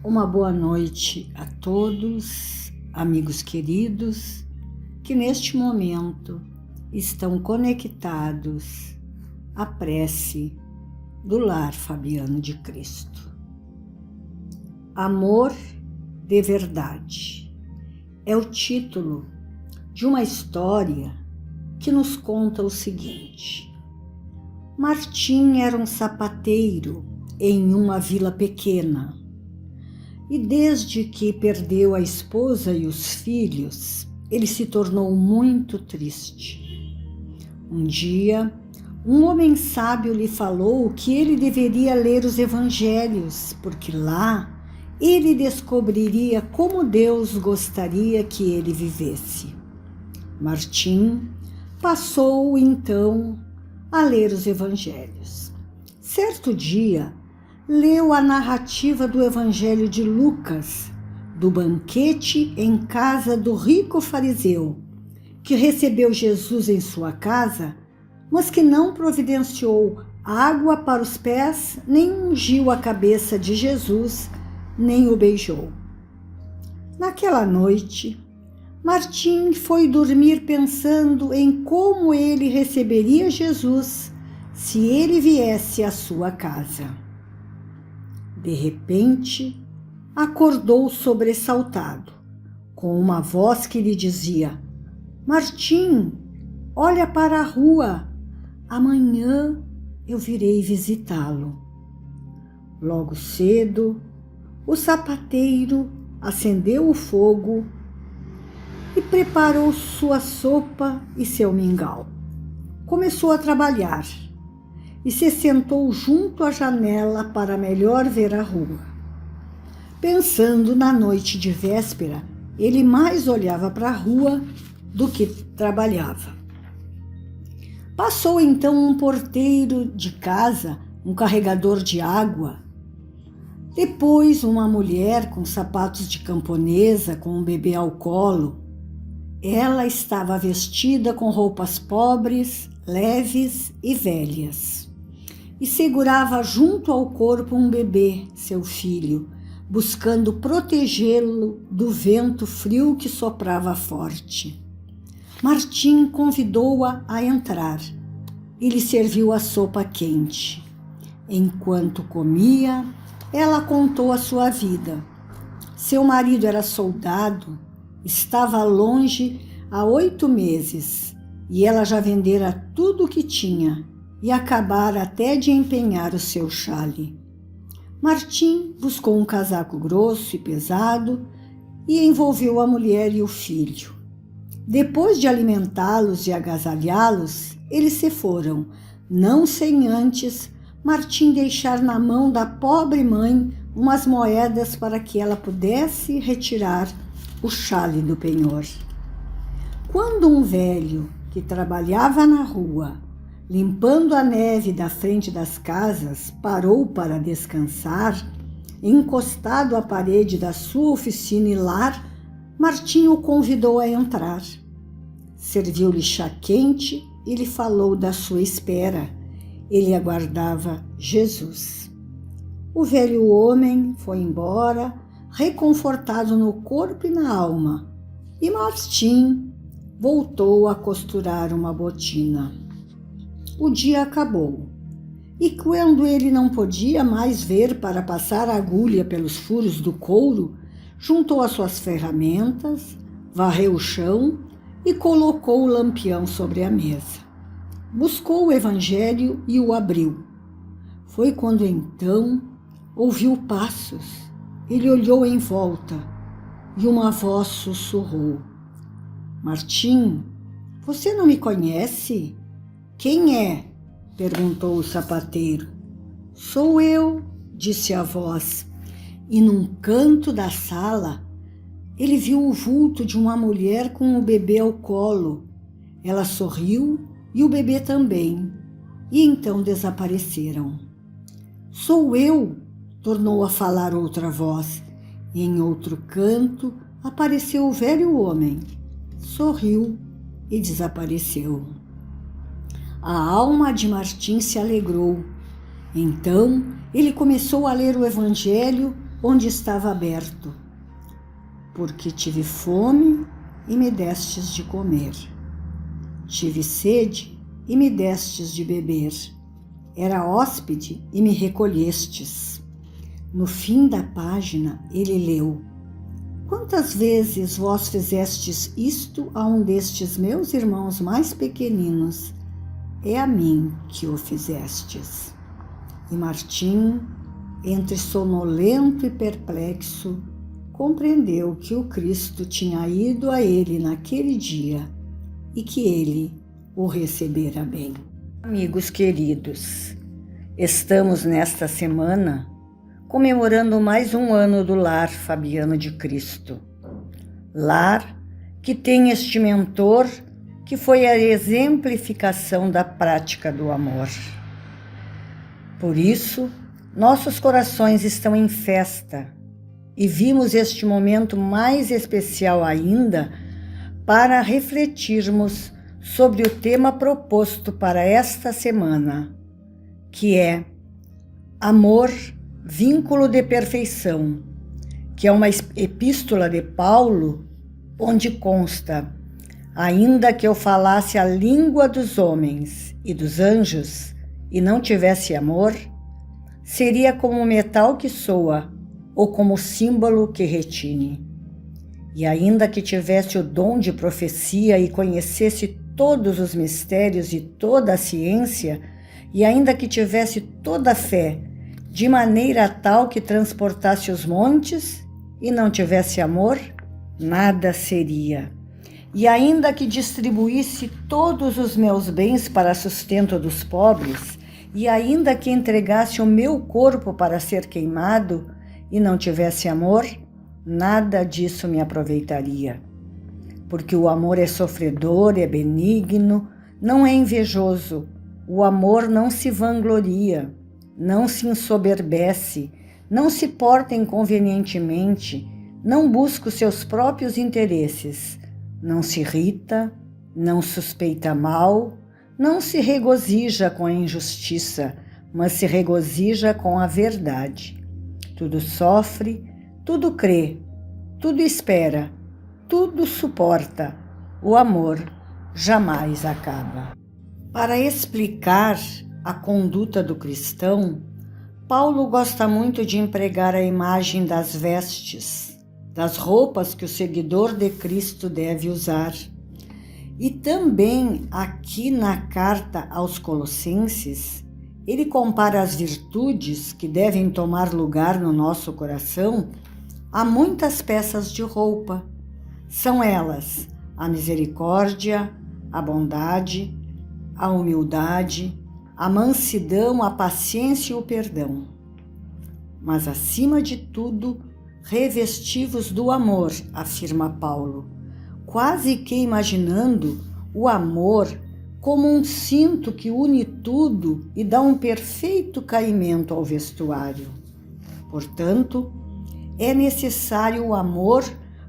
Uma boa noite a todos, amigos queridos, que neste momento estão conectados à prece do Lar Fabiano de Cristo. Amor de verdade é o título de uma história que nos conta o seguinte: Martim era um sapateiro em uma vila pequena. E desde que perdeu a esposa e os filhos, ele se tornou muito triste. Um dia, um homem sábio lhe falou que ele deveria ler os evangelhos, porque lá ele descobriria como Deus gostaria que ele vivesse. Martim passou então a ler os evangelhos. Certo dia, leu a narrativa do Evangelho de Lucas, do banquete em casa do rico fariseu, que recebeu Jesus em sua casa, mas que não providenciou água para os pés, nem ungiu a cabeça de Jesus, nem o beijou. Naquela noite, Martim foi dormir pensando em como ele receberia Jesus se ele viesse à sua casa. De repente, acordou sobressaltado, com uma voz que lhe dizia: Martim, olha para a rua, amanhã eu virei visitá-lo. Logo cedo, o sapateiro acendeu o fogo e preparou sua sopa e seu mingau. Começou a trabalhar e se sentou junto à janela para melhor ver a rua. Pensando na noite de véspera, ele mais olhava para a rua do que trabalhava. Passou então um porteiro de casa, um carregador de água. Depois uma mulher com sapatos de camponesa, com um bebê ao colo. Ela estava vestida com roupas pobres, leves e velhas. E segurava junto ao corpo um bebê, seu filho, buscando protegê-lo do vento frio que soprava forte. Martim convidou-a a entrar e lhe serviu a sopa quente. Enquanto comia, ela contou a sua vida. Seu marido era soldado, estava longe há 8 meses e ela já vendera tudo o que tinha e acabara até de empenhar o seu chale. Martim buscou um casaco grosso e pesado e envolveu a mulher e o filho. Depois de alimentá-los e agasalhá-los, eles se foram, não sem antes Martim deixar na mão da pobre mãe umas moedas para que ela pudesse retirar o chale do penhor. Quando um velho que trabalhava na rua, limpando a neve da frente das casas, parou para descansar, encostado à parede da sua oficina e lar, Martim o convidou a entrar. Serviu-lhe chá quente e lhe falou da sua espera. Ele aguardava Jesus. O velho homem foi embora, reconfortado no corpo e na alma, e Martim voltou a costurar uma botina. O dia acabou, e quando ele não podia mais ver para passar a agulha pelos furos do couro, juntou as suas ferramentas, varreu o chão e colocou o lampião sobre a mesa. Buscou o evangelho e o abriu. Foi quando então ouviu passos. Ele olhou em volta e uma voz sussurrou: Martim, você não me conhece? Quem é? Perguntou o sapateiro. Sou eu, disse a voz. E num canto da sala, ele viu o vulto de uma mulher com o bebê ao colo. Ela sorriu e o bebê também, e então desapareceram. Sou eu, tornou a falar outra voz, e em outro canto apareceu o velho homem. Sorriu e desapareceu. A alma de Martim se alegrou. Então ele começou a ler o Evangelho onde estava aberto, porque tive fome e me destes de comer. Tive sede e me destes de beber. Era hóspede e me recolhestes. No fim da página ele leu: quantas vezes vós fizestes isto a um destes meus irmãos mais pequeninos, é a mim que o fizestes. E Martim, entre sonolento e perplexo, compreendeu que o Cristo tinha ido a ele naquele dia e que ele o recebera bem. Amigos queridos, estamos nesta semana comemorando mais um ano do Lar Fabiano de Cristo. Lar que tem este mentor que foi a exemplificação da prática do amor. Por isso, nossos corações estão em festa e vimos este momento mais especial ainda para refletirmos sobre o tema proposto para esta semana, que é Amor, Vínculo de Perfeição, que é uma epístola de Paulo, onde consta: ainda que eu falasse a língua dos homens e dos anjos e não tivesse amor, seria como metal que soa ou como símbolo que retine. E ainda que tivesse o dom de profecia e conhecesse todos os mistérios e toda a ciência, e ainda que tivesse toda a fé, de maneira tal que transportasse os montes e não tivesse amor, nada seria. E ainda que distribuísse todos os meus bens para sustento dos pobres, e ainda que entregasse o meu corpo para ser queimado e não tivesse amor, nada disso me aproveitaria. Porque o amor é sofredor, é benigno, não é invejoso, o amor não se vangloria, não se ensoberbece, não se porta inconvenientemente, não busca os seus próprios interesses, não se irrita, não suspeita mal, não se regozija com a injustiça, mas se regozija com a verdade. Tudo sofre, tudo crê, tudo espera, tudo suporta. O amor jamais acaba. Para explicar a conduta do cristão, Paulo gosta muito de empregar a imagem das vestes, das roupas que o seguidor de Cristo deve usar. E também aqui na carta aos Colossenses, ele compara as virtudes que devem tomar lugar no nosso coração a muitas peças de roupa. São elas a misericórdia, a bondade, a humildade, a mansidão, a paciência e o perdão. Mas, acima de tudo, revestivos do amor, afirma Paulo, quase que imaginando o amor como um cinto que une tudo e dá um perfeito caimento ao vestuário. Portanto, é necessário o amor,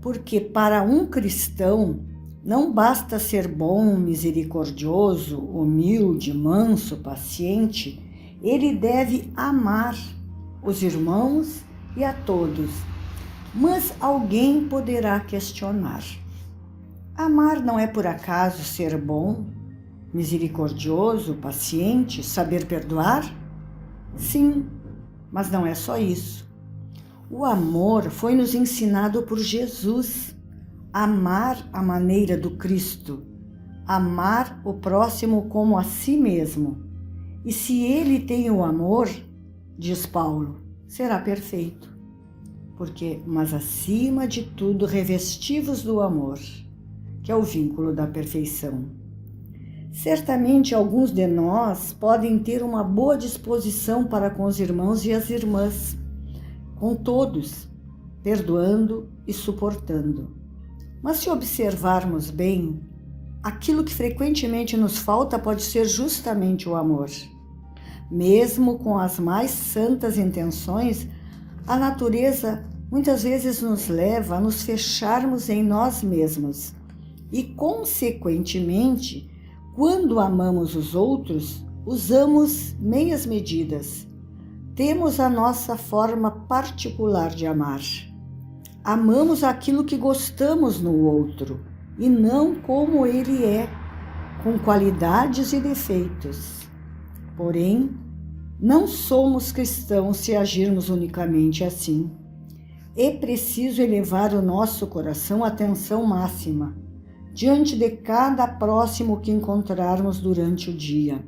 porque para um cristão não basta ser bom, misericordioso, humilde, manso, paciente, ele deve amar os irmãos e a todos. Mas alguém poderá questionar: amar não é por acaso ser bom, misericordioso, paciente, saber perdoar? Sim, mas não é só isso. O amor foi nos ensinado por Jesus. Amar à maneira do Cristo. Amar o próximo como a si mesmo. E se ele tem o amor, diz Paulo, será perfeito. Mas acima de tudo, revestivos do amor, que é o vínculo da perfeição. Certamente alguns de nós podem ter uma boa disposição para com os irmãos e as irmãs, com todos, perdoando e suportando. Mas se observarmos bem, aquilo que frequentemente nos falta pode ser justamente o amor. Mesmo com as mais santas intenções, a natureza muitas vezes nos leva a nos fecharmos em nós mesmos e, consequentemente, quando amamos os outros, usamos meias medidas, temos a nossa forma particular de amar. Amamos aquilo que gostamos no outro e não como ele é, com qualidades e defeitos. Porém, não somos cristãos se agirmos unicamente assim. É preciso elevar o nosso coração à atenção máxima, diante de cada próximo que encontrarmos durante o dia,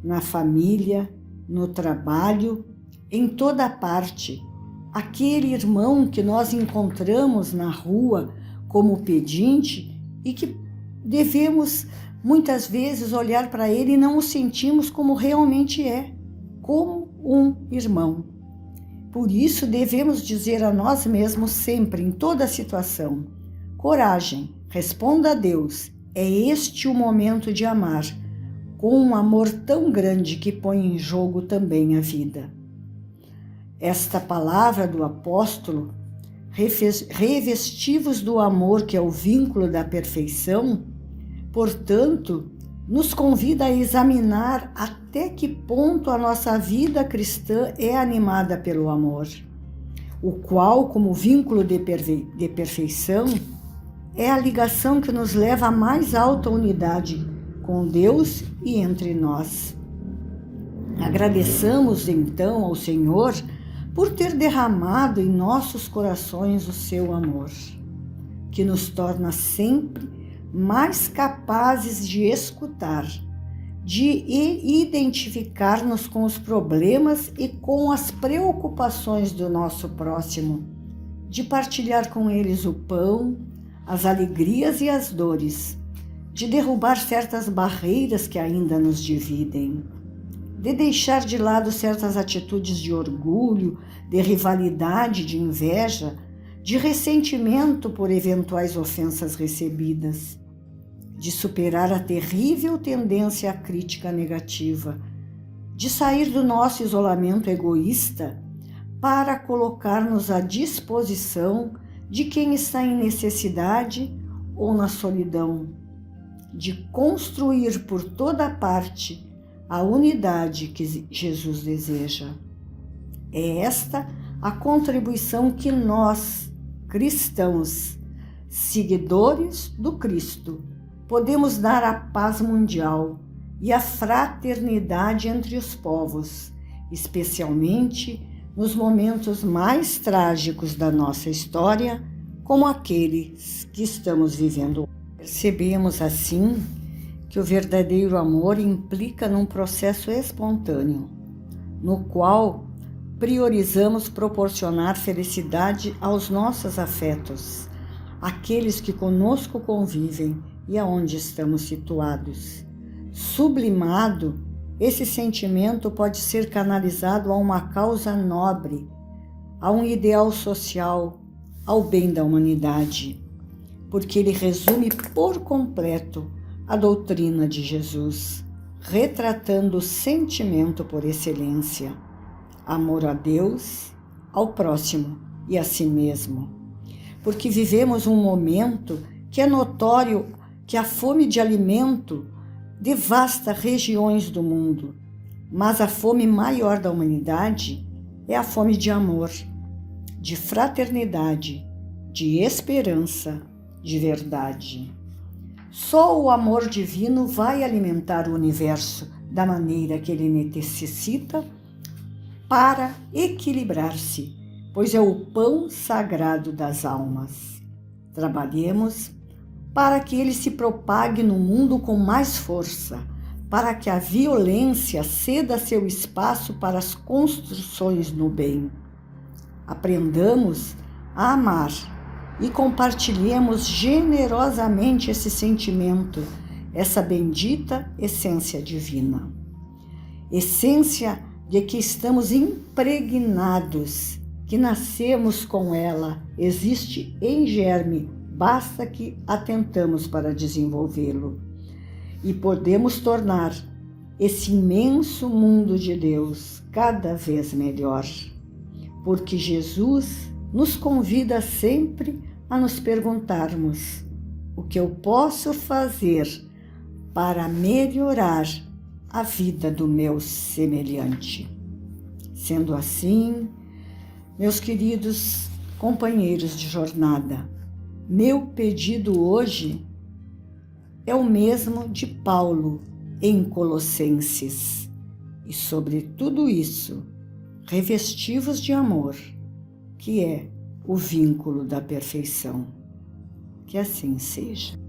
na família, no trabalho, em toda parte. Aquele irmão que nós encontramos na rua como pedinte e que devemos muitas vezes olhar para ele e não o sentimos como realmente é, como um irmão. Por isso devemos dizer a nós mesmos sempre, em toda situação: coragem, responda a Deus, é este o momento de amar, com um amor tão grande que põe em jogo também a vida. Esta palavra do apóstolo, revestivos do amor que é o vínculo da perfeição, portanto, nos convida a examinar até que ponto a nossa vida cristã é animada pelo amor, o qual, como vínculo de perfeição, é a ligação que nos leva à mais alta unidade com Deus e entre nós. Agradeçamos então ao Senhor por ter derramado em nossos corações o seu amor, que nos torna sempre mais capazes de escutar, de identificar-nos com os problemas e com as preocupações do nosso próximo, de partilhar com eles o pão, as alegrias e as dores, de derrubar certas barreiras que ainda nos dividem, de deixar de lado certas atitudes de orgulho, de rivalidade, de inveja, de ressentimento por eventuais ofensas recebidas, de superar a terrível tendência à crítica negativa, de sair do nosso isolamento egoísta para colocar-nos à disposição de quem está em necessidade ou na solidão, de construir por toda parte a unidade que Jesus deseja. É esta a contribuição que nós, cristãos, seguidores do Cristo, podemos dar à paz mundial e à fraternidade entre os povos, especialmente nos momentos mais trágicos da nossa história, como aqueles que estamos vivendo. Percebemos assim que o verdadeiro amor implica num processo espontâneo, no qual priorizamos proporcionar felicidade aos nossos afetos, aqueles que conosco convivem e aonde estamos situados. Sublimado, esse sentimento pode ser canalizado a uma causa nobre, a um ideal social, ao bem da humanidade, porque ele resume por completo a doutrina de Jesus, retratando o sentimento por excelência: amor a Deus, ao próximo e a si mesmo. Porque vivemos um momento que é notório que a fome de alimento devasta regiões do mundo, mas a fome maior da humanidade é a fome de amor, de fraternidade, de esperança, de verdade. Só o amor divino vai alimentar o universo da maneira que ele necessita para equilibrar-se, pois é o pão sagrado das almas. Trabalhemos para que ele se propague no mundo com mais força, para que a violência ceda seu espaço para as construções no bem. Aprendamos a amar e compartilhemos generosamente esse sentimento, essa bendita essência divina. Essência de que estamos impregnados, que nascemos com ela, existe em germe, basta que atentamos para desenvolvê-lo. E podemos tornar esse imenso mundo de Deus cada vez melhor, porque Jesus nos convida sempre a nos perguntarmos: o que eu posso fazer para melhorar a vida do meu semelhante? Sendo assim, meus queridos companheiros de jornada, meu pedido hoje é o mesmo de Paulo em Colossenses. E sobre tudo isso, revestivos de amor, que é o vínculo da perfeição. Que assim seja.